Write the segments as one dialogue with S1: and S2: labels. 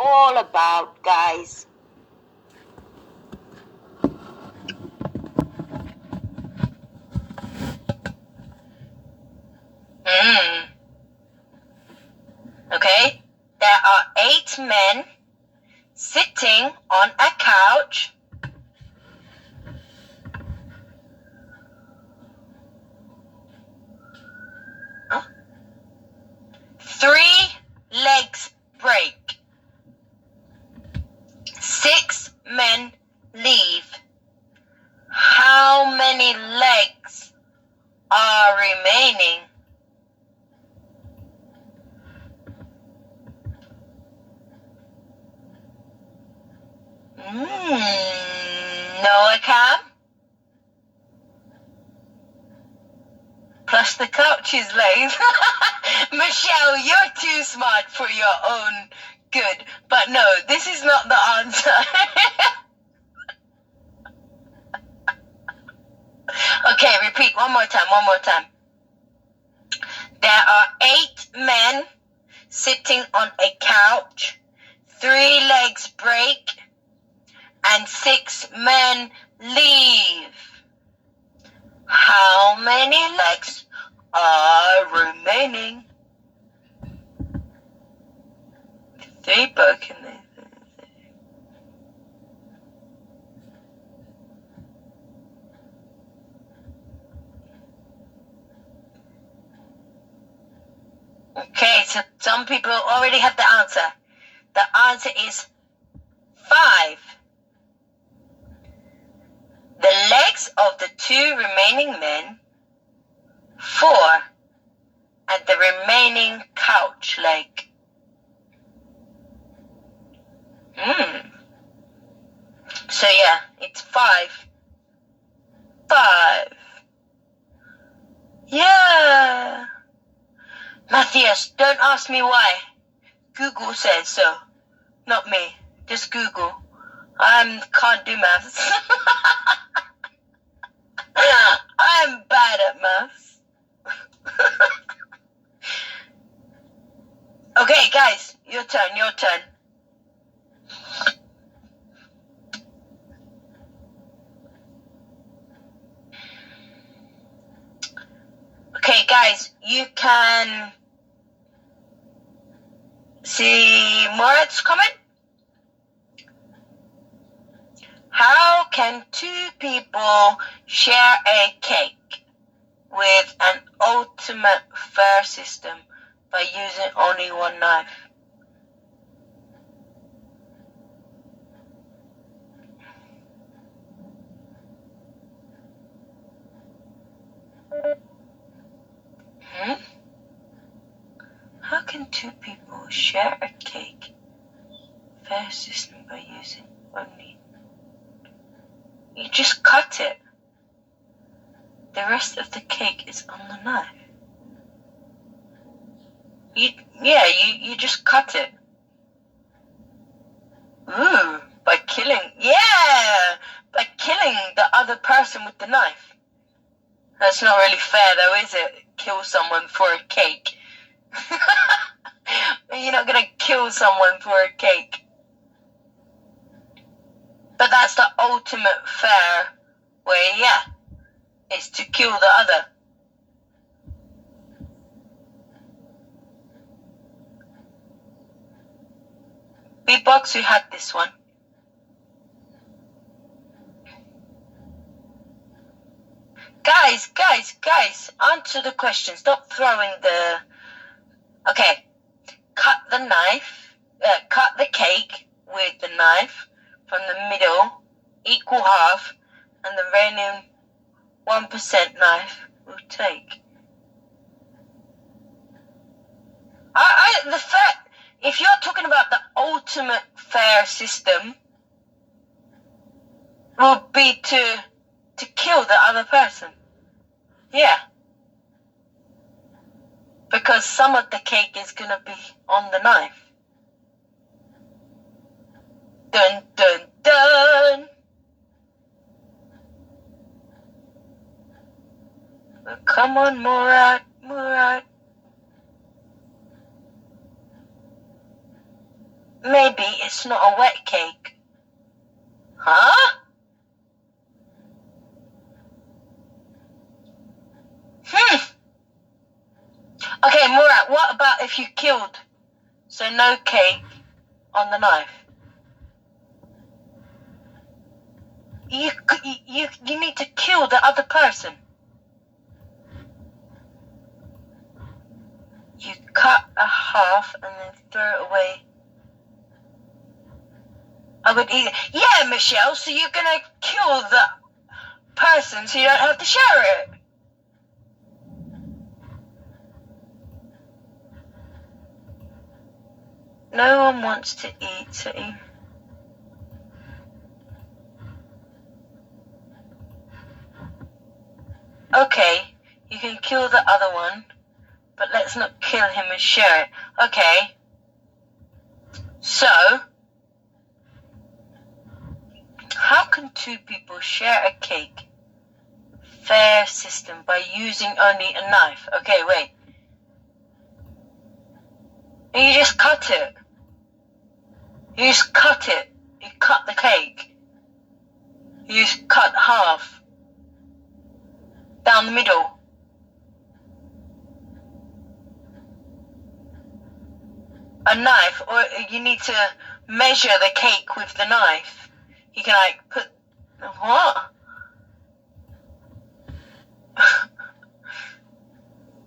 S1: all about, guys. Okay, there are 8 men sitting on a couch. Huh? 3 legs break. 6 men leave. How many legs are remaining? Noah Cam? Plus the couch's legs. Michelle, you're too smart for your own good. But no, this is not the answer. Okay, repeat one more time. There are 8 men sitting on a couch. 3 legs break. And 6 men leave. How many legs are remaining? 3 broken. Okay, so some people already have the answer. The answer is 5. The legs of the 2 remaining men, 4, and the remaining couch leg. So yeah, it's 5. 5. Yeah. Matthias, don't ask me why. Google says so. Not me. Just Google. I can't do maths. I'm bad at maths. Okay, guys, your turn. Okay, guys, you can see Moritz comment. How can 2 people share a cake with an ultimate fair system by using only one knife? How can 2 people share a cake? Fair system by using only. You just cut it. The rest of the cake is on the knife. You just cut it. By killing the other person with the knife. That's not really fair though, is it? Kill someone for a cake. You're not gonna kill someone for a cake. But that's the ultimate fair way, is to kill the other. Beatbox, who had this one? Guys, answer the question. Stop throwing the... Okay, cut the cake with the knife from the middle, equal half, and the remaining 1% knife will take. If you're talking about the ultimate fair system, would be to kill the other person. Yeah. Because some of the cake is gonna be on the knife. Dun dun dun. Come on, Murat. maybe it's not a wet cake. Huh? Okay, Murat, what about if you killed? So no cake on the knife. You need to kill the other person. You cut a half and then throw it away. I would eat it. Yeah, Michelle, so you're gonna kill the person so you don't have to share it. No one wants to eat, so eat. Okay, you can kill the other one, but let's not kill him and share it. Okay. So, how can two people share a cake? Fair system by using only a knife. Okay, wait. And you just cut it. You just cut it. You cut the cake. You just cut half. Down the middle. A knife, or you need to measure the cake with the knife. You can like put, what?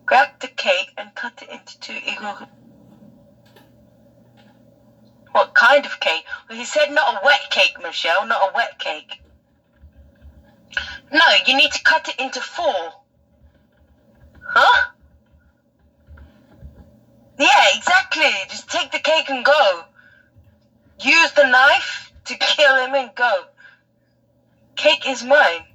S1: Grab the cake and cut it into 2 equal. What kind of cake? Well, he said not a wet cake, Michelle, not a wet cake. No, you need to cut it into 4. Huh? Yeah, exactly. Just take the cake and go. Use the knife to kill him and go. Cake is mine.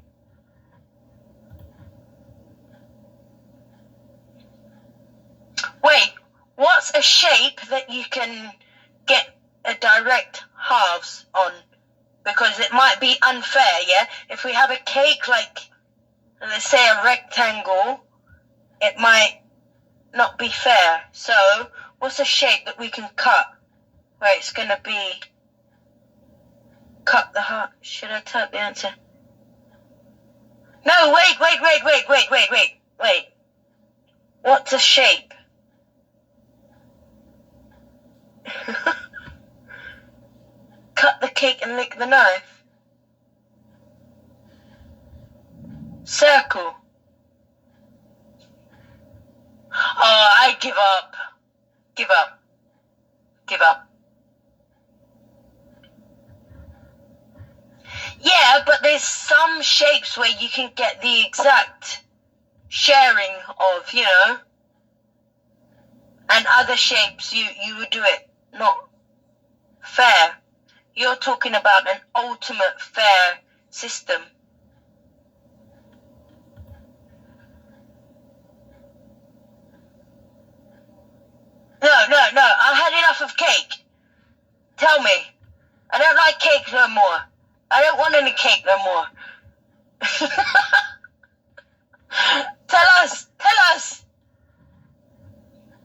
S1: Wait, what's a shape that you can get a direct halves on? Because it might be unfair, yeah? If we have a cake like, let's say a rectangle, it might not be fair. So, what's a shape that we can cut? Where it's going to be cut the heart. Should I type the answer? No, wait. What's a shape? Cut the cake and lick the knife. Circle. Oh, I give up. Give up. Yeah, but there's some shapes where you can get the exact sharing of, you know, and other shapes you would do it not fair. You're talking about an ultimate fair system. No, I had enough of cake. Tell me. I don't like cake no more. I don't want any cake no more. Tell us.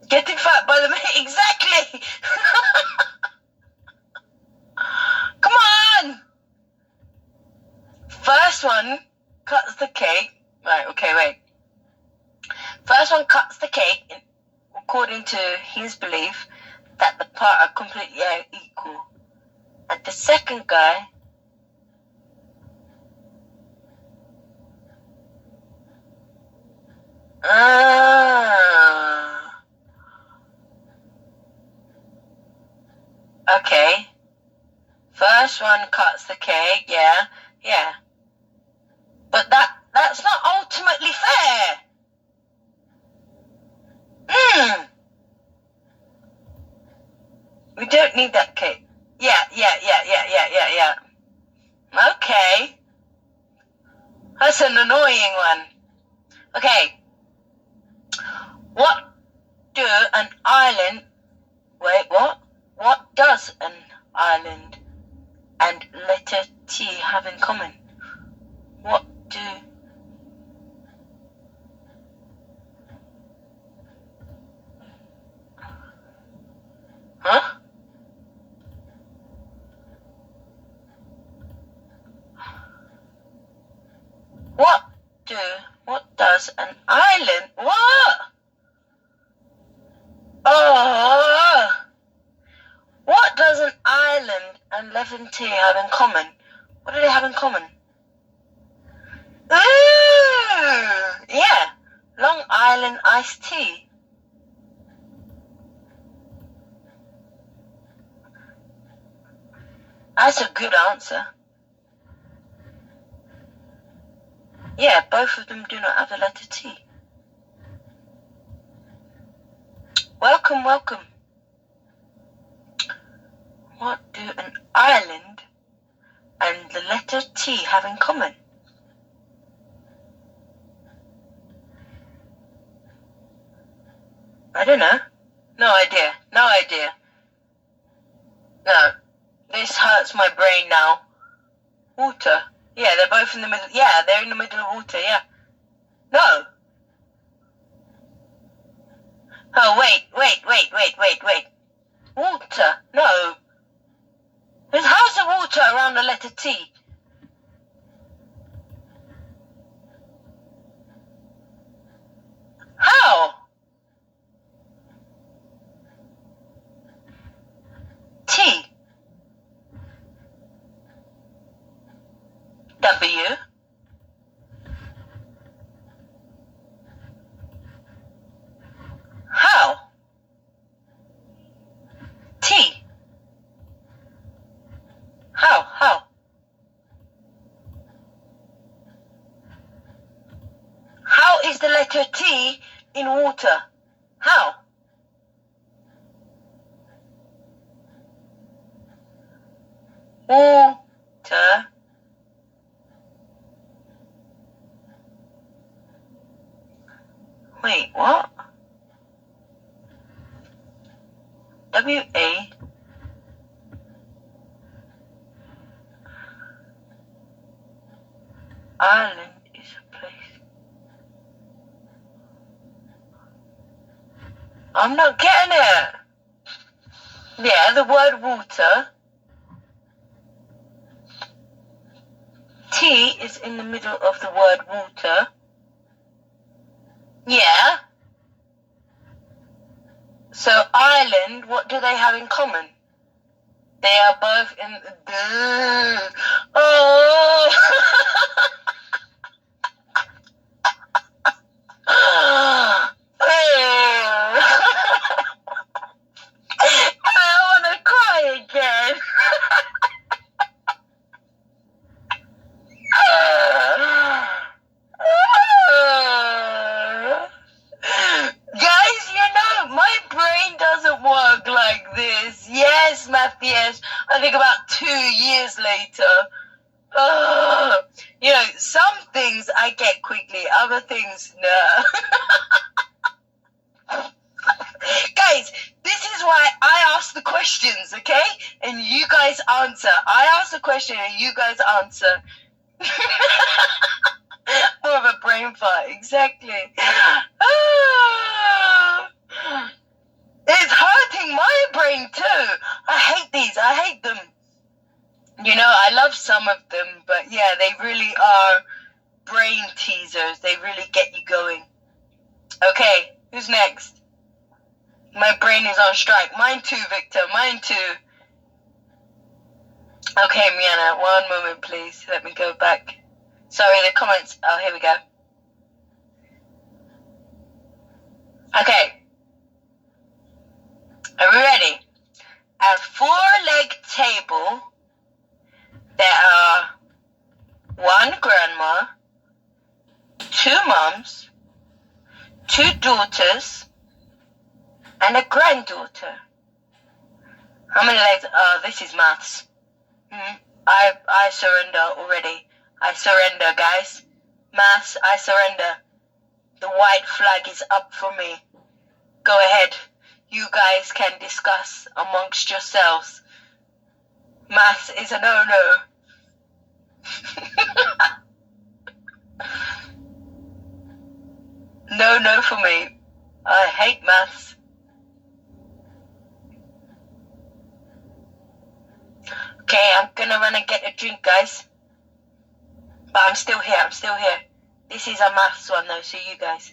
S1: Getting fat by the minute. Exactly. Come on. First one cuts the cake. Right, okay, wait. First one cuts the cake according to his belief that the parts are completely equal. And the second guy okay. First one cuts the cake, yeah. But that's not ultimately fair. We don't need that cake. Yeah. Okay. That's an annoying one. Okay. What does an island and letter T have in common? What do... Huh? What does an island? What? Oh. What does an island and lemon tea have in common? What do they have in common? Ooh, yeah, Long Island iced tea. That's a good answer. Yeah, both of them do not have the letter T. Welcome, welcome. What do an island and the letter T have in common? I don't know. No idea. No idea. No. This hurts my brain now. Water. Yeah, they're both in the middle. Yeah, they're in the middle of water, yeah. No. Oh, wait. Water. No. How's the water around the letter T? How? T. W. How? T. How? How is the letter T in water? How? Water. Wait, what? W-A. Ireland is a place. I'm not getting it. Yeah, the word water. T is in the middle of the word water. Yeah. So Ireland, what do they have in common? They are both in the... Oh! I want to cry again. Guys, my brain doesn't work like this. Yes, Matthias, I think about 2 years later. Some things I get quickly, other things, no. Guys, this is why I ask the questions, okay? And you guys answer. I ask the question and you guys answer. More of a brain fart, exactly. It's hurting my brain too. I hate these. I hate them. I love some of them, but yeah, they really are brain teasers. They really get you going. Okay, who's next? My brain is on strike. Mine too, Victor. Mine too. Okay, Miana, one moment, please. Let me go back. Sorry, the comments. Oh, here we go. Okay. Are we ready? A 4-leg table, there are 1 grandma, 2 moms, 2 daughters, and a granddaughter. How many legs? Oh, this is maths. I surrender already. I surrender, guys. Maths, I surrender. The white flag is up for me. Go ahead. You guys can discuss amongst yourselves. Maths is a no-no. No for me. I hate maths. Okay, I'm gonna run and get a drink, guys. But I'm still here. This is a maths one though, so you guys.